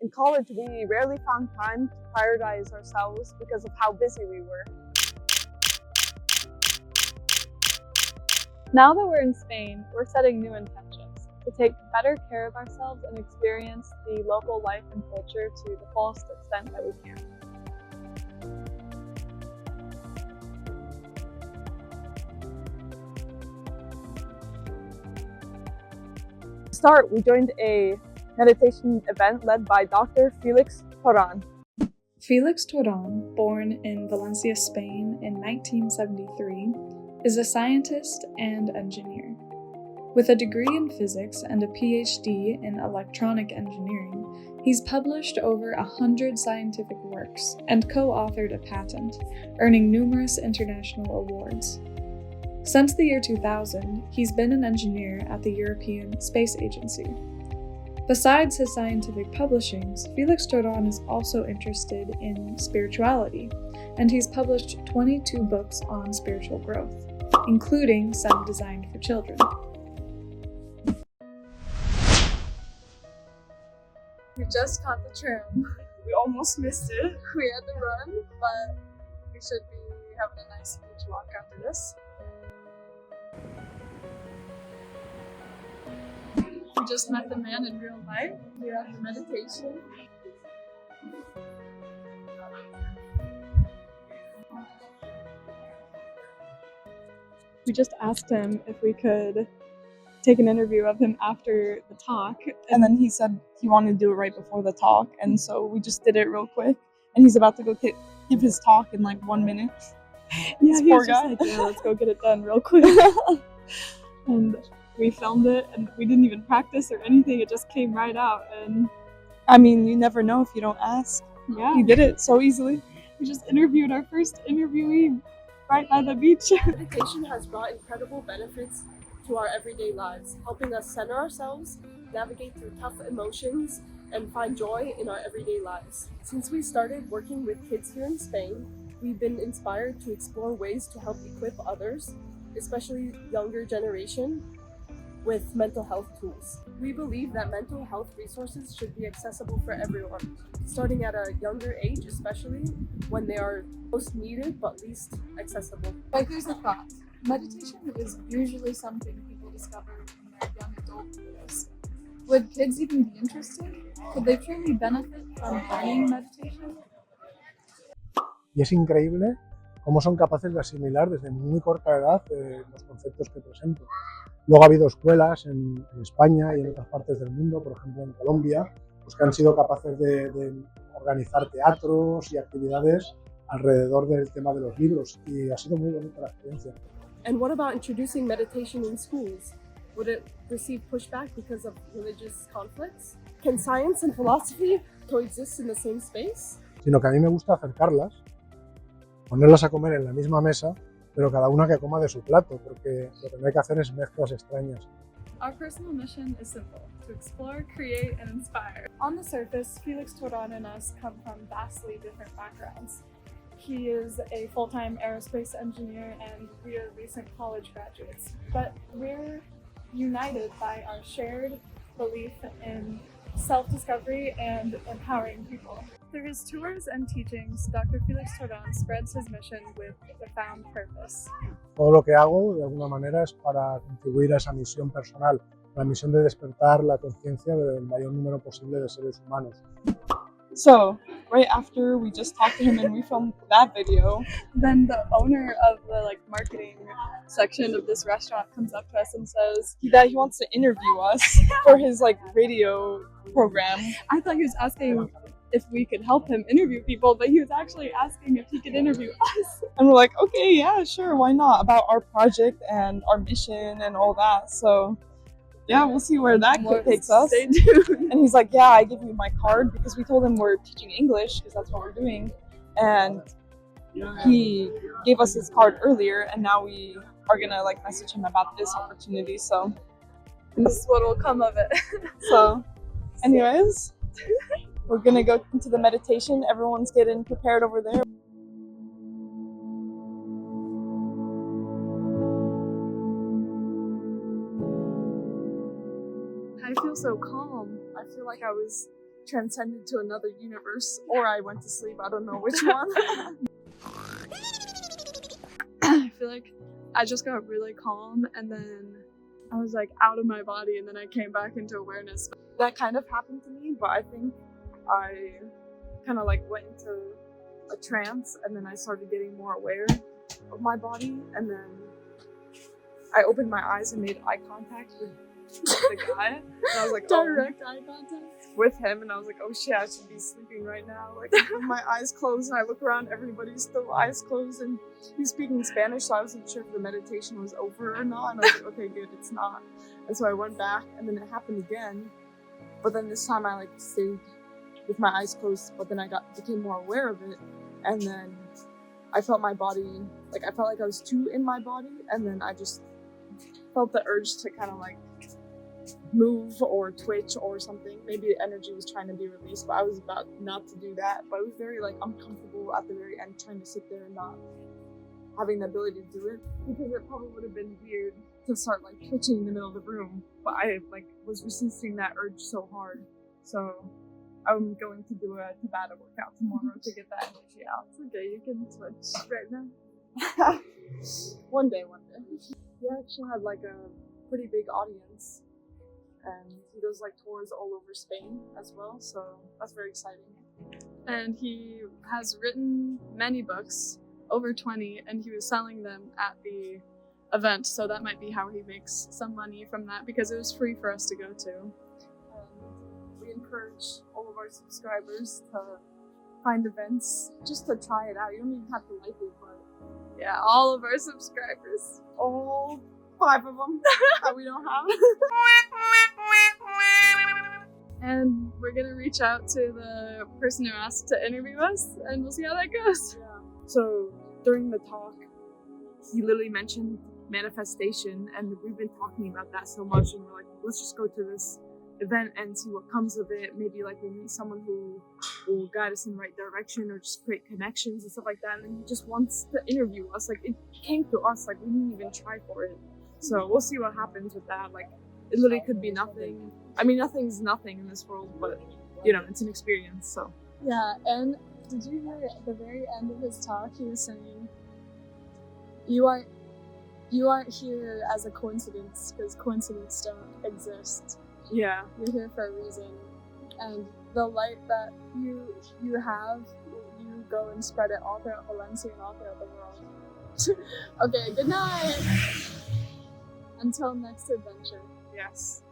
In college, we rarely found time to prioritize ourselves because of how busy we were. Now that we're in Spain, we're setting new intentions to take better care of ourselves and experience the local life and culture to the fullest extent that we can. To start, we joined a meditation event led by Dr. Felix Torán. Felix Torán, born in Valencia, Spain in 1973, is a scientist and engineer. With a degree in physics and a PhD in electronic engineering, he's published over 100 scientific works and co-authored a patent, earning numerous international awards. Since the year 2000, he's been an engineer at the European Space Agency. Besides his scientific publishings, Felix Torán is also interested in spirituality, and he's published 22 books on spiritual growth, including some designed for children. We just caught the tram. We almost missed it. We had to run, but we should be having a nice beach walk after this. We just met the man in real life. We are at the meditation. We just asked him if we could take an interview of him after the talk, and then he said he wanted to do it right before the talk, and so we just did it real quick, and he's about to go give his talk in like 1 minute. Yeah, he was just like, yeah, let's go get it done real quick. And we filmed it, and we didn't even practice or anything, it just came right out, and I mean, you never know if you don't ask. Yeah. He did it so easily. We just interviewed our first interviewee right by the beach. Meditation has brought incredible benefits to our everyday lives, helping us center ourselves, navigate through tough emotions, and find joy in our everyday lives. Since we started working with kids here in Spain, we've been inspired to explore ways to help equip others, especially younger generation, with mental health tools. We believe that mental health resources should be accessible for everyone, starting at a younger age, especially when they are most needed but least accessible. But here's the thought. Meditation is usually something people discover in their young adult years. Would kids even be interested? Could they truly benefit from learning meditation? Y es increíble cómo son capaces de asimilar desde muy corta edad los conceptos que presento. Luego ha habido escuelas en España y en otras partes del mundo, por ejemplo en Colombia, pues que han sido capaces de organizar teatros y actividades alrededor del tema de los libros, y ha sido muy bonita la experiencia. And what about introducing meditation in schools? Would it receive pushback because of religious conflicts? Can science and philosophy coexist in the same space? Sino que a mí me gusta acercarlas, ponerlas a comer en la misma mesa, pero cada una que coma de su plato, porque lo que no hay que hacer es mezclas extrañas. Our personal mission is simple: to explore, create, and inspire. On the surface, Felix Torán and us come from vastly different backgrounds. He is a full-time aerospace engineer and we are recent college graduates, but we're united by our shared belief in self-discovery and empowering people. Through his tours and teachings, Dr. Felix Torán spreads his mission with profound purpose. Todo lo que hago, de alguna manera, es para contribuir a esa misión personal, la misión de despertar la conciencia del mayor número posible de seres humanos. So, right after we just talked to him and we filmed that video, then the owner of the marketing section of this restaurant comes up to us and says that he wants to interview us for his radio program. I thought he was asking if we could help him interview people, but he was actually asking if he could interview us. And we're like, okay, yeah, sure, why not? About our project and our mission and all that. So yeah, we'll see where that takes us. Stay tuned. And he's like, yeah, I give you my card, because we told him we're teaching English because that's what we're doing. And he gave us his card earlier, and now we are gonna message him about this opportunity. So this is what will come of it. So anyways, we're gonna go into the meditation. Everyone's getting prepared over there. I feel so calm. I feel like I was transcended to another universe, or I went to sleep. I don't know which one. I feel like I just got really calm, and then I was like out of my body, and then I came back into awareness. That kind of happened to me, but I think I kind of like went into a trance, and then I started getting more aware of my body, and then I opened my eyes and made eye contact with the guy, and I was like, Direct eye contact with him, and I was like, oh shit, I should be sleeping right now. Like, with my eyes closed, and I look around, everybody's still eyes closed, and he's speaking Spanish, so I wasn't sure if the meditation was over or not, and I was like, okay, good, it's not. And so I went back, and then it happened again, but then this time I like stayed with my eyes closed, but then I became more aware of it, and then I felt my body, like I felt like I was too in my body, and then I just felt the urge to kind of like move or twitch or something. Maybe the energy was trying to be released, but I was about not to do that. But it was very like uncomfortable at the very end, trying to sit there and not having the ability to do it, because it probably would have been weird to start like twitching in the middle of the room. But I like was resisting that urge so hard. So I'm going to do a Tabata workout tomorrow to get that energy out. It's okay, you can twitch right now. One day. He actually had like a pretty big audience, and he does like tours all over Spain as well, so that's very exciting. and he has written many books, over 20, and he was selling them at the event, so that might be how he makes some money from that, because it was free for us to go to. And we encourage all of our subscribers to find events just to try it out. You don't even have to like it, but Yeah, all of our subscribers. all 5 of them that we don't have. And we're gonna reach out to the person who asked to interview us, and we'll see how that goes. Yeah. So during the talk, he literally mentioned manifestation, and we've been talking about that so much, and we're like, let's just go to this event and see what comes of it. Maybe like we'll meet someone who will guide us in the right direction, or just create connections and stuff like that. And then he just wants to interview us. Like, it came to us, like we didn't even try for it. So we'll see what happens with that. Like, it literally could be nothing. I mean, nothing's nothing in this world, but you know, it's an experience. So Yeah, and did you hear at the very end of his talk, he was saying, you aren't here as a coincidence, because coincidences don't exist. yeah. You're here for a reason, and the light that you have, you go and spread it all throughout Valencia and all throughout the world. Okay, good night. Until next adventure. Yes.